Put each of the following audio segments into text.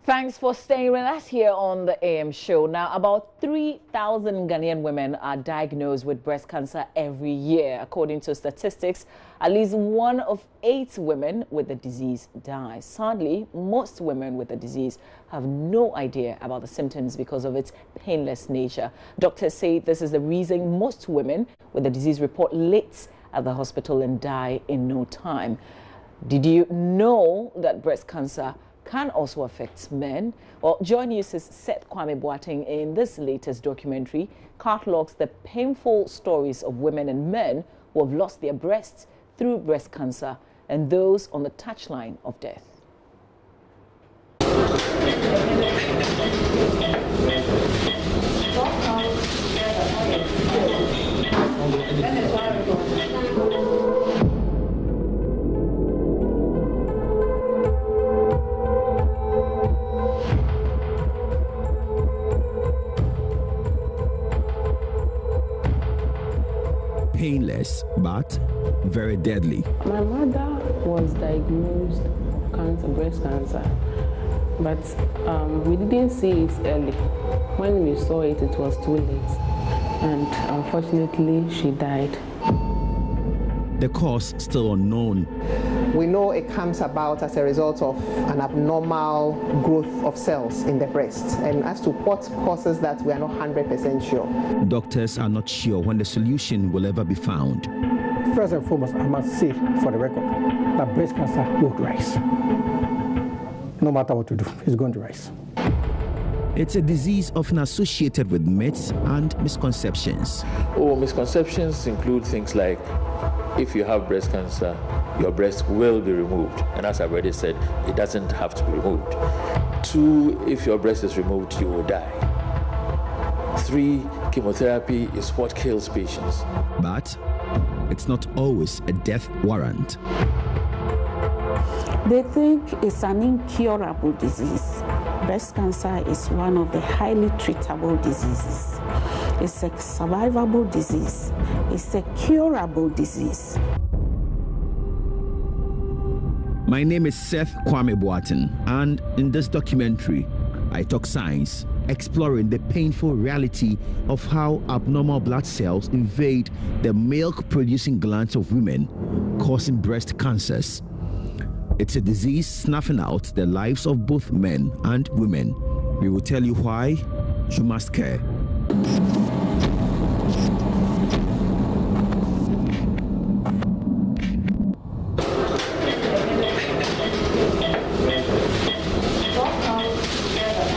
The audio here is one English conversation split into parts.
Thanks for staying with us here on the AM show. Now, about 3,000 Ghanaian women are diagnosed with breast cancer every year. According to statistics, at least 1 of 8 women with the disease die. Sadly, most women with the disease have no idea about the symptoms because of its painless nature. Doctors say this is the reason most women with the disease report late at the hospital and die in no time. Did you know that breast cancer can also affect men? Well, JoyNews' Seth Kwame Boateng in this latest documentary catalogs the painful stories of women and men who have lost their breasts through breast cancer and those on the touchline of death. Painless, but very deadly. My mother was diagnosed with cancer, breast cancer, but we didn't see it early. When we saw it, it was too late, and unfortunately, she died. The cause still unknown. We know it comes about as a result of an abnormal growth of cells in the breast. And as to what causes that, we are not 100% sure. Doctors are not sure when the solution will ever be found. First and foremost, I must say for the record that breast cancer will rise. No matter what we do, it's going to rise. It's a disease often associated with myths and misconceptions. Misconceptions include things like, if you have breast cancer, your breast will be removed. And as I've already said, it doesn't have to be removed. 2, if your breast is removed, you will die. 3, chemotherapy is what kills patients. But it's not always a death warrant. They think it's an incurable disease. Breast cancer is one of the highly treatable diseases. It's a survivable disease. It's a curable disease. My name is Seth Kwame Boateng, and in this documentary, I talk science, exploring the painful reality of how abnormal blood cells invade the milk-producing glands of women, causing breast cancers. It's a disease snuffing out the lives of both men and women. We will tell you why you must care.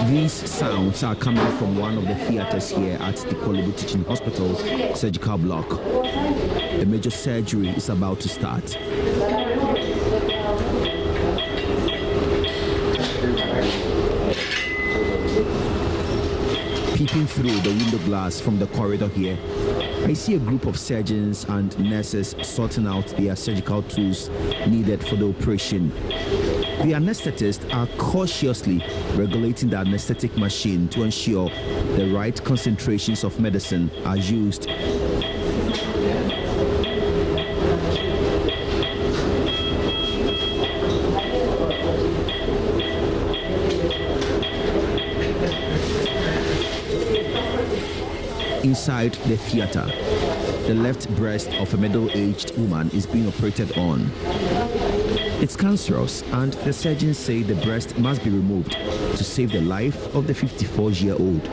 These sounds are coming from one of the theaters here at the Kolibu Teaching Hospital's surgical block. The major surgery is about to start. Peeping through the window glass from the corridor here, I see a group of surgeons and nurses sorting out their surgical tools needed for the operation. The anesthetists are cautiously regulating the anesthetic machine to ensure the right concentrations of medicine are used. Inside the theater, the left breast of a middle-aged woman is being operated on. It's cancerous, and the surgeons say the breast must be removed to save the life of the 54-year-old.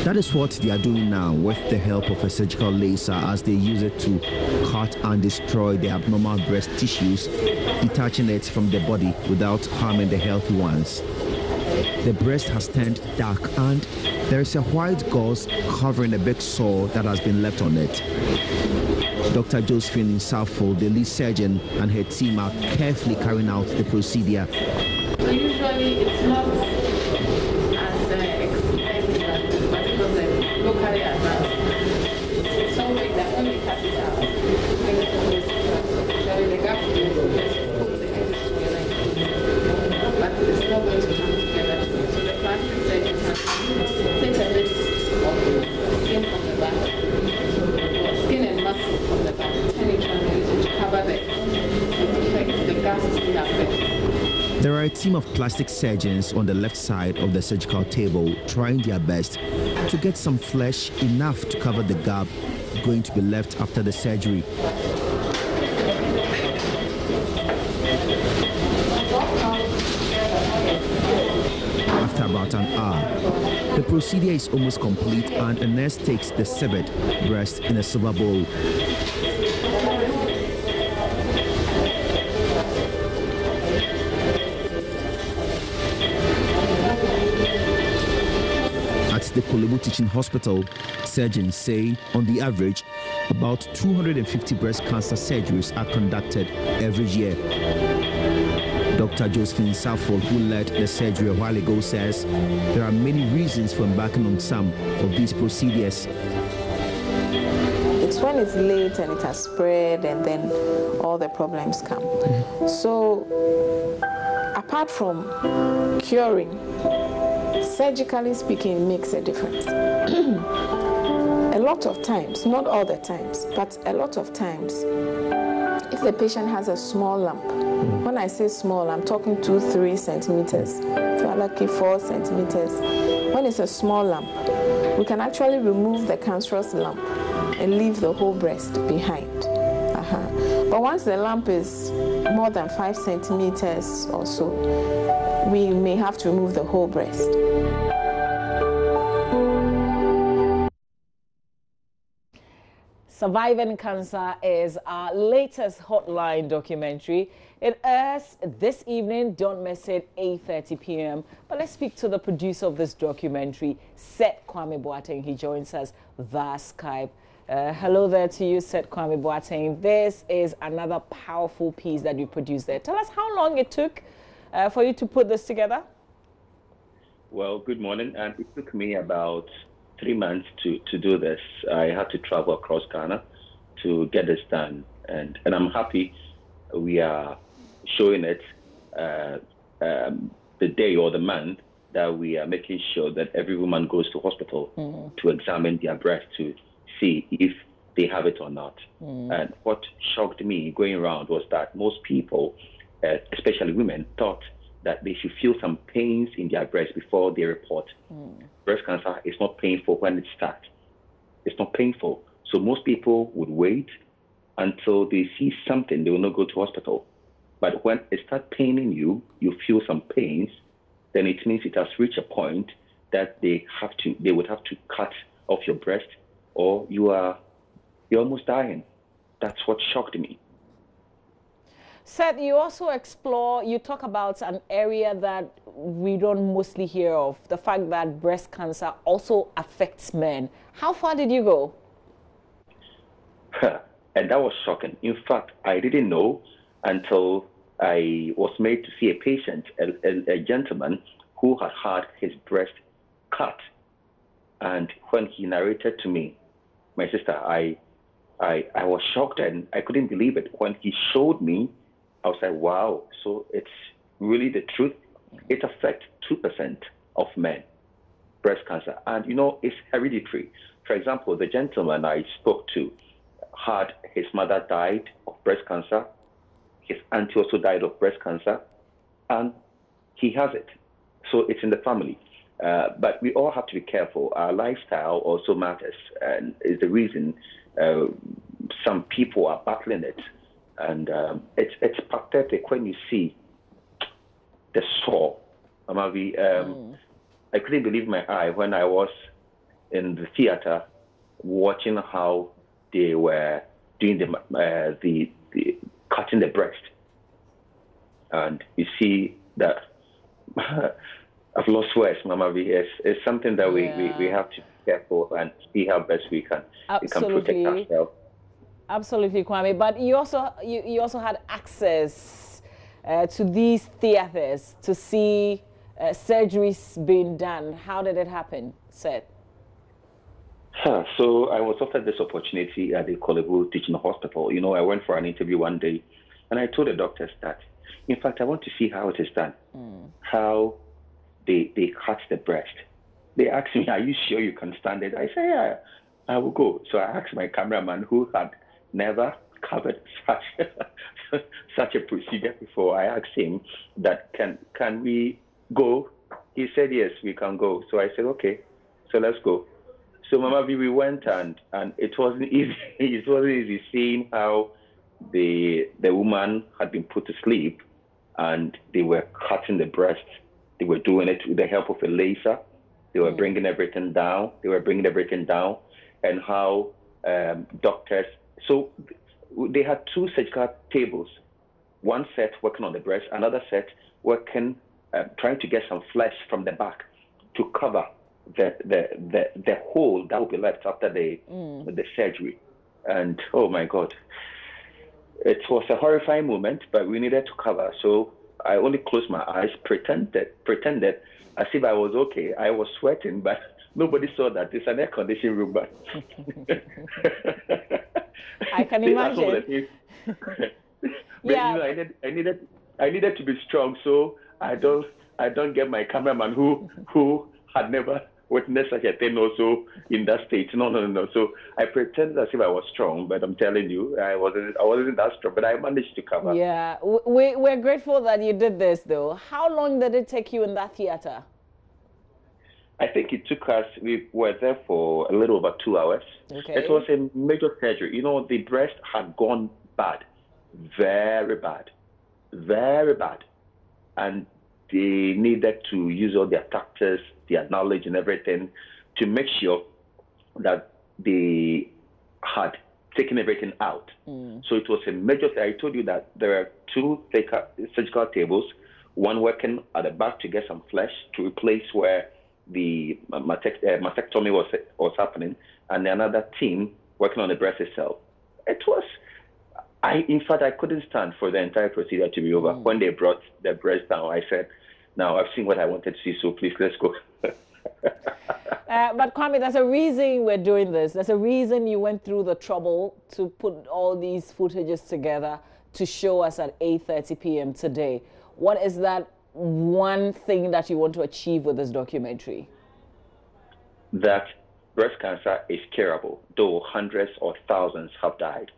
That is what they are doing now with the help of a surgical laser, as they use it to cut and destroy the abnormal breast tissues, detaching it from the body without harming the healthy ones. The breast has turned dark, and there is a white gauze covering a big sore that has been left on it. Dr. Josephine Insafo, the lead surgeon, and her team are carefully carrying out the procedure. So usually it's not as expensive, but because it's locally advanced. It's something that when we cut it out, the gap is put the edges together, but it's not going to come together. So the plastic surgeon has to take a bit of skin from the back, skin and muscle from the back, and it to cover the gas is still affected. There are a team of plastic surgeons on the left side of the surgical table trying their best to get some flesh enough to cover the gap going to be left after the surgery. After about an hour, the procedure is almost complete and a nurse takes the severed breast in a silver bowl. At the Kolebu Teaching Hospital, surgeons say on the average, about 250 breast cancer surgeries are conducted every year. Dr. Josephine Safford, who led the surgery a while ago, says there are many reasons for embarking on some of these procedures. It's when it's late and it has spread and then all the problems come. So apart from curing, surgically speaking, makes a difference. A lot of times, not all the times, but a lot of times, if the patient has a small lump, when I say small, I'm talking 2-3 centimeters. If you're lucky, 4 centimeters. When it's a small lump, we can actually remove the cancerous lump and leave the whole breast behind. But once the lump is more than 5 centimeters or so, we may have to remove the whole breast. Surviving Cancer is our latest Hotline documentary. It airs this evening. Don't miss it, 8:30 p.m. But let's speak to the producer of this documentary, Seth Kwame Boateng. He joins us via Skype. Hello there to you, Seth Kwame Boateng. This is another powerful piece that you produced there. Tell us how long it took for you to put this together. Well, good morning. And it took me about 3 months to do this. I had to travel across Ghana to get this done. And I'm happy we are showing it the day or the month that we are making sure that every woman goes to hospital to examine their breast to see if they have it or not. And what shocked me going around was that most people, especially women, thought that they should feel some pains in their breast before they report. Breast cancer is not painful when it starts. It's not painful. So most people would wait until they see something, they will not go to hospital. But when it starts paining you, you feel some pains, then it means it has reached a point that they would have to cut off your breast, or you're almost dying. That's what shocked me. Seth, you also you talk about an area that we don't mostly hear of, the fact that breast cancer also affects men. How far did you go? And that was shocking. In fact, I didn't know until I was made to see a patient, a gentleman who had had his breast cut. And when he narrated to me, my sister, I was shocked and I couldn't believe it. When he showed me, I was like, wow, so it's really the truth. It affects 2% of men, breast cancer. And, it's hereditary. For example, the gentleman I spoke to had his mother died of breast cancer. His auntie also died of breast cancer. And he has it. So it's in the family. But we all have to be careful. Our lifestyle also matters and is the reason some people are battling it. And it's pathetic when you see the sore. I couldn't believe my eye when I was in the theater watching how they were doing the cutting the breast, and you see that I've lost words, Mama V. It's something that we have to be careful and see how best we can protect ourselves. Absolutely, Kwame. But you also had access to these theaters to see surgeries being done. How did it happen, Seth? So I was offered this opportunity at the Kolebu Teaching Hospital. I went for an interview one day, and I told the doctors that, in fact, I want to see how it is done, how they cut the breast. They asked me, are you sure you can stand it? I said, yeah, I will go. So I asked my cameraman, who had never covered such a procedure before. I asked him that can we go? He said yes, we can go. So I said okay, so let's go. So Mama V, we went and it wasn't easy. It wasn't easy seeing how the woman had been put to sleep and they were cutting the breast. They were doing it with the help of a laser. They were bringing everything down. And how doctors. So they had two surgical tables. One set working on the breast, another set working, trying to get some flesh from the back to cover the hole that will be left after the surgery. And oh my God, it was a horrifying moment, but we needed to cover. So I only closed my eyes, pretended as if I was okay. I was sweating, but nobody saw that. It's an air-conditioned room, but I can imagine. But yeah, you know, I needed to be strong, so I don't get my cameraman who had never witnessed such a thing also in that state. No. So I pretended as if I was strong, but I'm telling you, I wasn't that strong, but I managed to cover. Yeah, we're grateful that you did this, though. How long did it take you in that theater? I think it took us, we were there for a little over 2 hours. Okay. It was a major surgery. You know, the breast had gone bad, very bad, very bad. And they needed to use all their tactics, their knowledge and everything to make sure that they had taken everything out. So it was a major, I told you that there are two surgical tables, one working at the back to get some flesh to replace where the mastectomy was happening, and another team working on the breast itself. It was, in fact, I couldn't stand for the entire procedure to be over. When they brought the breast down, I said, now I've seen what I wanted to see, so please, let's go. But Kwame, there's a reason we're doing this. There's a reason you went through the trouble to put all these footages together to show us at 8:30 p.m. today. What is that one thing that you want to achieve with this documentary? That breast cancer is curable, though hundreds or thousands have died.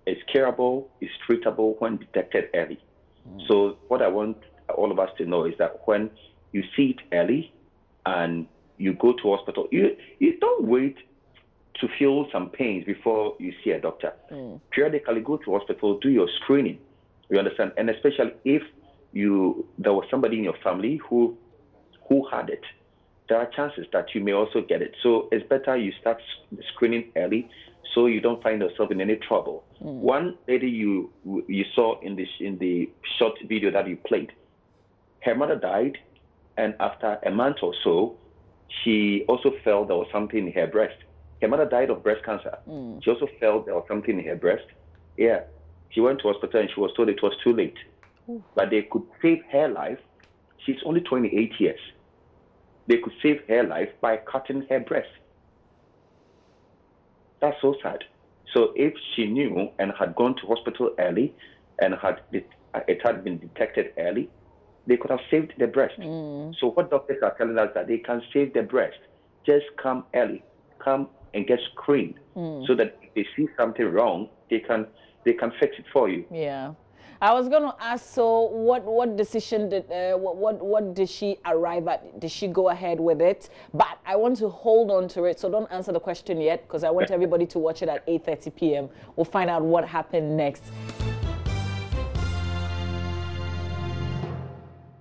It's curable, it's treatable when detected early. So what I want all of us to know is that when you see it early and you go to hospital, you don't wait to feel some pains before you see a doctor. Periodically go to hospital, do your screening. You understand? And especially if there was somebody in your family who had it, there are chances that you may also get it. So it's better you start screening early so you don't find yourself in any trouble. One lady you saw in the short video that you played, her mother died, and after a month or so, she also felt there was something in her breast. Her mother died of breast cancer. She also felt there was something in her breast. Yeah, she went to hospital and she was told it was too late. But they could save her life. She's only 28 years. They could save her life by cutting her breast. That's so sad. So if she knew and had gone to hospital early and it had been detected early, they could have saved the breast. So what doctors are telling us that they can save the breast. Just come early. Come and get screened so that if they see something wrong, they can fix it for you. Yeah. I was going to ask, so what decision what did she arrive at? Did she go ahead with it? But I want to hold on to it, so don't answer the question yet, because I want everybody to watch it at 8:30 p.m. We'll find out what happened next.